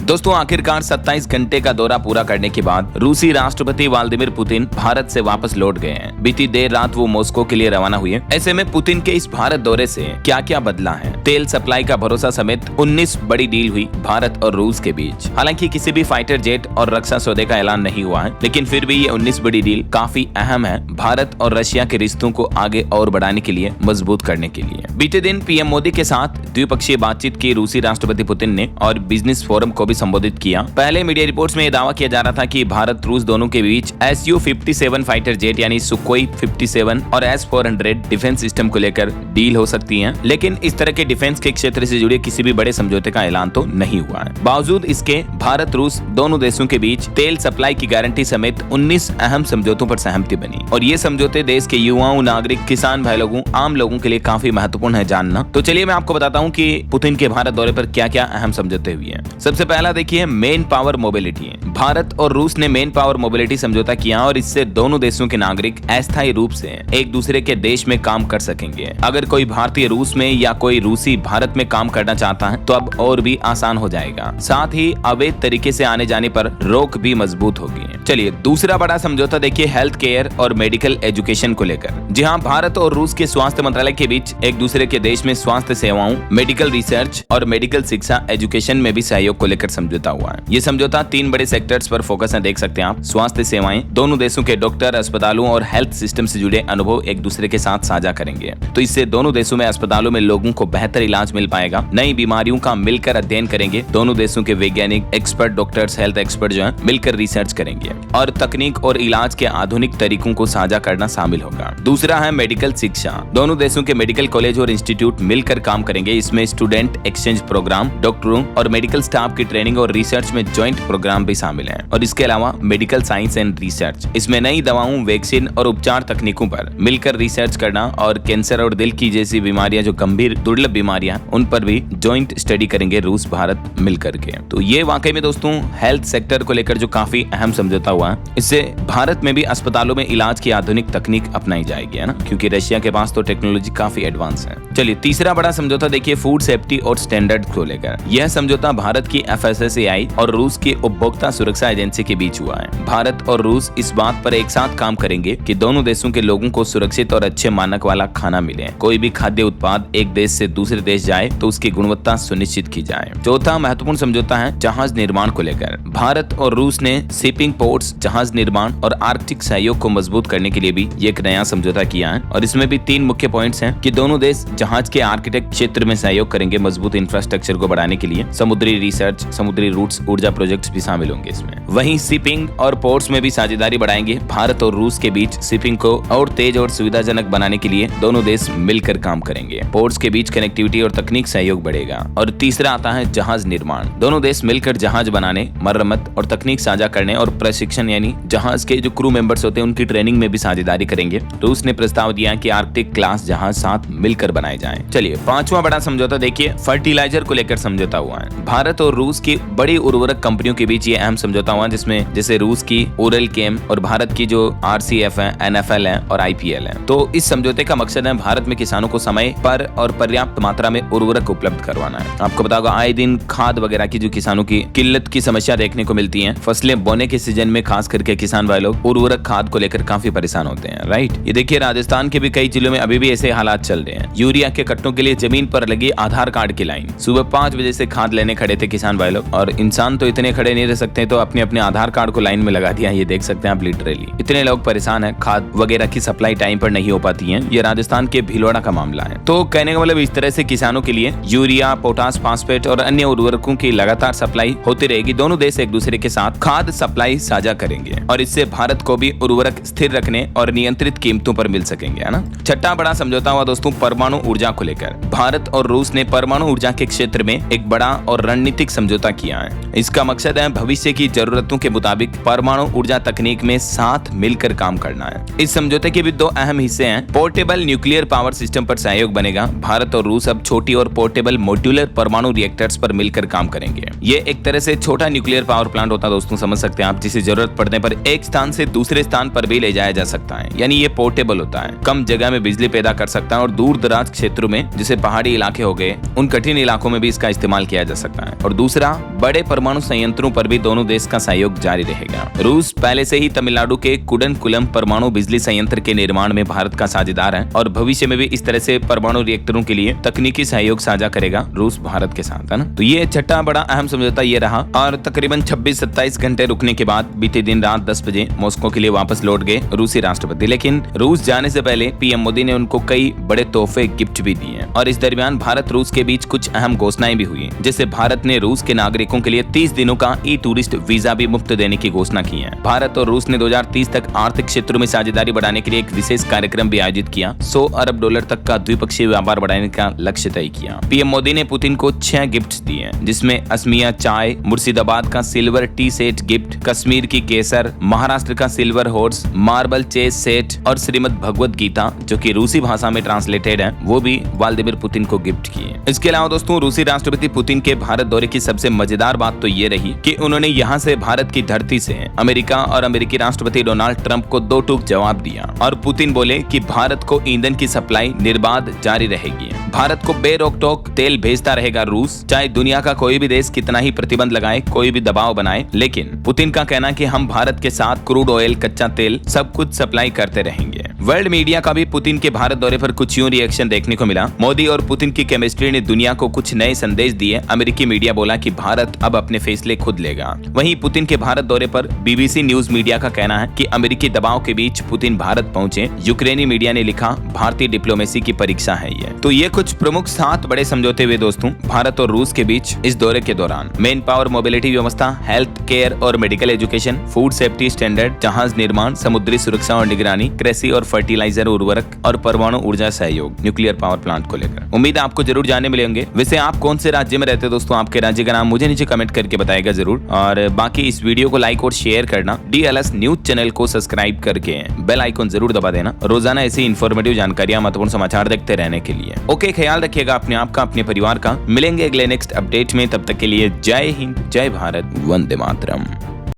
दोस्तों आखिरकार 27 घंटे का दौरा पूरा करने के बाद रूसी राष्ट्रपति व्लादिमीर पुतिन भारत से वापस लौट गए हैं। बीती देर रात वो मॉस्को के लिए रवाना हुए। ऐसे में पुतिन के इस भारत दौरे से क्या क्या बदला है? तेल सप्लाई का भरोसा समेत 19 बड़ी डील हुई भारत और रूस के बीच। हालांकि किसी भी फाइटर जेट और रक्षा सौदे का ऐलान नहीं हुआ है, लेकिन फिर भी ये 19 बड़ी डील काफी अहम है भारत और रशिया के रिश्तों को आगे और बढ़ाने के लिए, मजबूत करने के लिए। बीते दिन पीएम मोदी के साथ द्विपक्षीय बातचीत की रूसी राष्ट्रपति पुतिन ने और बिजनेस फोरम को भी संबोधित किया। पहले मीडिया रिपोर्ट्स में यह दावा किया जा रहा था कि भारत रूस दोनों के बीच Su-57 फाइटर जेट यानी सुखोई 57 और S-400 डिफेंस सिस्टम को लेकर डील हो सकती है, लेकिन इस तरह के डिफेंस के क्षेत्र से जुड़े किसी भी बड़े समझौते का ऐलान तो नहीं हुआ है। बावजूद इसके भारत रूस दोनों देशों के बीच तेल सप्लाई की गारंटी समेत 19 अहम समझौतों पर सहमति बनी और ये समझौते देश के युवाओं, नागरिक, किसान भाई लोगों, आम लोगों के लिए काफी महत्वपूर्ण है जानना। तो चलिए मैं आपको बताता हूँ कि पुतिन के भारत दौरे पर क्या क्या अहम समझौते हुए हैं। सबसे पहला देखिए मेन पावर मोबिलिटी। भारत और रूस ने मेन पावर मोबिलिटी समझौता किया और इससे दोनों देशों के नागरिक अस्थायी रूप से एक दूसरे के देश में काम कर सकेंगे। अगर कोई भारतीय रूस में या कोई रूसी भारत में काम करना चाहता है तो अब और भी आसान हो जाएगा। साथ ही अवैध तरीके से आने जाने पर रोक भी मजबूत होगी। चलिए दूसरा बड़ा समझौता देखिए हेल्थ केयर और मेडिकल एजुकेशन को लेकर। जी हाँ, भारत और रूस के स्वास्थ्य मंत्रालय के बीच एक दूसरे के देश में स्वास्थ्य सेवाओं, मेडिकल रिसर्च और मेडिकल शिक्षा एजुकेशन में भी सहयोग को लेकर समझौता हुआ है। ये समझौता 3 बड़े सेक्टर्स पर फोकस है, देख सकते हैं आप। स्वास्थ्य सेवाएं, दोनों देशों के डॉक्टर अस्पतालों और हेल्थ सिस्टम से जुड़े अनुभव एक दूसरे के साथ साझा करेंगे। तो इससे दोनों देशों में अस्पतालों में लोगों को बेहतर इलाज मिल पाएगा। नई बीमारियों का मिलकर अध्ययन करेंगे। दोनों देशों के वैज्ञानिक, एक्सपर्ट डॉक्टर्स, हेल्थ एक्सपर्ट जो है मिलकर रिसर्च करेंगे और तकनीक और इलाज के आधुनिक तरीकों को साझा करना शामिल होगा। दूसरा है मेडिकल शिक्षा। दोनों देशों के मेडिकल कॉलेज और इंस्टीट्यूट मिलकर काम करेंगे। इसमें स्टूडेंट एक्सचेंज प्रोग्राम, डॉक्टरों और मेडिकल स्टाफ की ट्रेनिंग और रिसर्च में ज्वाइंट प्रोग्राम भी शामिल है। और इसके अलावा मेडिकल साइंस एंड रिसर्च, इसमें नई दवाओं, वैक्सीन और उपचार तकनीकों पर मिलकर रिसर्च करना और कैंसर और दिल की जैसी बीमारियां, जो गंभीर दुर्लभ बीमारियां, उन पर भी ज्वाइंट स्टडी करेंगे रूस भारत मिलकर के। तो ये वाकई में दोस्तों हेल्थ सेक्टर को लेकर जो काफी अहम समझौता हुआ है, इससे भारत में भी अस्पतालों में इलाज की आधुनिक तकनीक अपनाई जाएगी, है ना, क्योंकि रशिया के पास तो टेक्नोलॉजी काफी एडवांस है। चलिए तीसरा बड़ा समझौता देखिए फूड सेफ्टी और स्टैंडर्ड को लेकर। यह समझौता भारत की FSSAI और रूस की उपभोक्ता सुरक्षा एजेंसी के बीच हुआ है। भारत और रूस इस बात पर एक साथ काम करेंगे कि दोनों देशों के लोगों को सुरक्षित और अच्छे मानक वाला खाना मिले। कोई भी खाद्य उत्पाद एक देश से दूसरे देश जाए तो उसकी गुणवत्ता सुनिश्चित की जाए। चौथा महत्वपूर्ण समझौता है जहाज निर्माण को लेकर। भारत और रूस ने शिपिंग, पोर्ट्स, जहाज निर्माण और आर्कटिक सहयोग को मजबूत करने के लिए भी एक नया समझौता किया है और इसमें भी 3 मुख्य पॉइंट्स हैं कि दोनों देश जहाज के आर्किटेक्ट क्षेत्र में सहयोग करेंगे, मजबूत इंफ्रास्ट्रक्चर को बढ़ाने के लिए। समुद्री रिसर्च, समुद्री रूट्स, ऊर्जा प्रोजेक्ट्स भी शामिल होंगे इसमें। वहीं शिपिंग और पोर्ट्स में भी साझेदारी बढ़ाएंगे। भारत और रूस के बीच शिपिंग को और तेज और सुविधाजनक बनाने के लिए दोनों देश मिलकर काम करेंगे। पोर्ट्स के बीच कनेक्टिविटी और तकनीक सहयोग बढ़ेगा। और तीसरा आता है जहाज निर्माण। दोनों देश मिलकर जहाज बनाने, मरम्मत और तकनीक साझा करने और प्रशिक्षण यानी जहाज के जो क्रू मेंबर्स होते हैं उनकी ट्रेनिंग में भी साझेदारी करेंगे। रूस ने प्रस्ताव दिया कि आर्कटिक क्लास जहाज साथ मिलकर बनाए जाएं। चलिए पांचवा बड़ा समझौता देखिए फर्टिलाइजर को लेकर समझौता हुआ है। भारत और रूस की बड़ी उर्वरक कंपनियों के बीच ये अहम समझौता हुआ, जिसमें जैसे रूस की ओरल केम और भारत की जो RCF है, NFL है और IPL है। तो इस समझौते का मकसद है भारत में किसानों को समय पर और पर्याप्त मात्रा में उर्वरक उपलब्ध करवाना है। आपको पता होगा आए दिन खाद वगैरह की जो किसानों की किल्लत की समस्या देखने को मिलती है। फसलें बोने के सीजन में खास करके किसान भाई लोग उर्वरक खाद को लेकर काफी परेशान होते हैं, राइट। ये देखिए राजस्थान के भी कई जिलों में अभी भी ऐसे हालात चल रहे हैं। यूरिया के कट्टों के लिए जमीन पर लगी आधार कार्ड की लाइन। सुबह 5 बजे से खाद लेने खड़े थे किसान भाई लोग, और इंसान तो इतने खड़े नहीं रह सकते तो अपने अपने आधार कार्ड को लाइन में लगा दिया। ये देख सकते हैं आप, लिटरली इतने लोग परेशान हैं। खाद वगैरह की सप्लाई टाइम पर नहीं हो पाती है। ये राजस्थान के भीलवाड़ा का मामला है। तो कहने का मतलब इस तरह से किसानों के लिए यूरिया, पोटास, फास्फेट और अन्य उर्वरकों की लगातार सप्लाई होती रहेगी। दोनों देश एक दूसरे के साथ खाद सप्लाई साझा करेंगे और इससे भारत को भी उर्वरक स्थिर रखने और नियंत्रित कीमतों पर मिल सकेंगे, है ना। छठा बड़ा समझौता हुआ दोस्तों परमाणु ऊर्जा को लेकर। भारत और रूस ने परमाणु ऊर्जा के क्षेत्र में एक बड़ा और रणनीतिक समझौता किया है। इसका मकसद है भविष्य की जरूरतों के मुताबिक परमाणु ऊर्जा तकनीक में साथ मिलकर काम करना है। इस समझौते के भी 2 अहम हिस्से हैं। पोर्टेबल न्यूक्लियर पावर सिस्टम पर सहयोग बनेगा। भारत और रूस रूस अब छोटी और पोर्टेबल मॉड्यूलर परमाणु रिएक्टर्स पर मिलकर काम करेंगे। ये एक तरह से छोटा न्यूक्लियर पावर प्लांट होता है दोस्तों, समझ सकते हैं आप, जिसे जरूरत पड़ने पर एक स्थान से दूसरे स्थान पर भी ले जाया जा सकता है। यानी ये पोर्टेबल होता है, कम जगह में बिजली पैदा कर सकता है और दूर दराज क्षेत्रों में, जैसे पहाड़ी इलाके हो गए, उन कठिन इलाकों में भी इसका इस्तेमाल किया जा सकता है। और दूसरा, बड़े परमाणु संयंत्रों पर भी दोनों देश का सहयोग जारी रहेगा। रूस पहले से ही तमिलनाडु के कुडनकुलम परमाणु बिजली संयंत्र के निर्माण में भारत का साझेदार है और भविष्य में भी इस तरह से परमाणु रिएक्टरों के लिए तकनीकी सहयोग साझा करेगा रूस भारत के साथ, है ना। तो ये छठा बड़ा अहम समझौता ये रहा और तकरीबन 26-27 घंटे रुकने के बाद बीते दिन रात 10 बजे मॉस्को के लिए वापस लौट गए रूसी राष्ट्रपति। लेकिन रूस जाने से पहले पीएम मोदी ने उनको कई बड़े तोहफे गिफ्ट भी दिए और इस दरमियान भारत रूस के बीच कुछ अहम घोषणाएं भी हुई, जैसे भारत ने रूस के नागरिकों के लिए 30 दिनों का ई टूरिस्ट वीजा भी मुफ्त देने की घोषणा की है। भारत और रूस ने 2030 तक आर्थिक क्षेत्रों में साझेदारी बढ़ाने के लिए एक विशेष कार्यक्रम भी आयोजित किया। $100 अरब तक का द्विपक्षीय व्यापार बढ़ाने का लक्ष्य तय किया। पीएम मोदी ने पुतिन को 6 गिफ्ट दिए, जिसमें असमिया चाय, मुर्शिदाबाद का silver tea set gift, Kashmir की केसर, महाराष्ट्र का silver horse, marble chess set और श्रीमद भगवत गीता, जो कि रूसी भाषा में ट्रांसलेटेड है, वो भी व्लादिमीर पुतिन को गिफ्ट किए। इसके अलावा दोस्तों, रूसी राष्ट्रपति पुतिन के भारत दौरे की सबसे मजेदार बात तो ये रही कि उन्होंने यहाँ से भारत की धरती से अमेरिका और अमेरिकी राष्ट्रपति डोनाल्ड ट्रंप को 2 टूक जवाब दिया और पुतिन बोले कि भारत को ईंधन की सप्लाई निर्बाध जारी रहेगी। भारत को बेरोक टोक तेल भेजता रहेगा रूस, चाहे दुनिया का कोई भी देश कितना ही प्रतिबंध लगाए, कोई भी दबाव बनाए। लेकिन पुतिन का कहना कि हम भारत के साथ क्रूड ऑयल, कच्चा तेल सब कुछ सप्लाई करते रहेंगे। वर्ल्ड मीडिया का भी पुतिन के भारत दौरे पर कुछ यूं रिएक्शन देखने को मिला। मोदी और पुतिन की केमिस्ट्री ने दुनिया को कुछ नए संदेश दिए। अमेरिकी मीडिया बोला कि भारत अब अपने फैसले खुद लेगा। वहीं पुतिन के भारत दौरे पर बीबीसी न्यूज मीडिया का कहना है कि अमेरिकी दबाव के बीच पुतिन भारत पहुंचे। यूक्रेनी मीडिया ने लिखा, भारतीय डिप्लोमेसी की परीक्षा है ये। तो ये कुछ प्रमुख 7 बड़े समझौते हुए दोस्तों भारत और रूस के बीच इस दौरे के दौरान। मेन पावर मोबिलिटी व्यवस्था, हेल्थ केयर और medical education, food safety standard, जहाज निर्माण, समुद्री सुरक्षा और निगरानी, कृषि और फर्टिलाइजर उर्वरक और परमाणु ऊर्जा सहयोग, न्यूक्लियर पावर प्लांट को लेकर। उम्मीद है आपको जरूर जानने मिलेंगे। वैसे आप कौन से राज्य में रहते हैं दोस्तों, आपके राज्य का नाम मुझे नीचे कमेंट करके बताएगा जरूर। और बाकी इस वीडियो को लाइक और शेयर करना, DLS न्यूज चैनल को सब्सक्राइब करके बेल आइकन जरूर दबा देना, रोजाना ऐसी इन्फॉर्मेटिव जानकारियां, महत्वपूर्ण समाचार देखते रहने के लिए। ओके, ख्याल रखिएगा अपने आप का, अपने परिवार का। मिलेंगे अगले नेक्स्ट अपडेट में, तब तक के लिए जय हिंद, जय भारत, वंदे मातरम।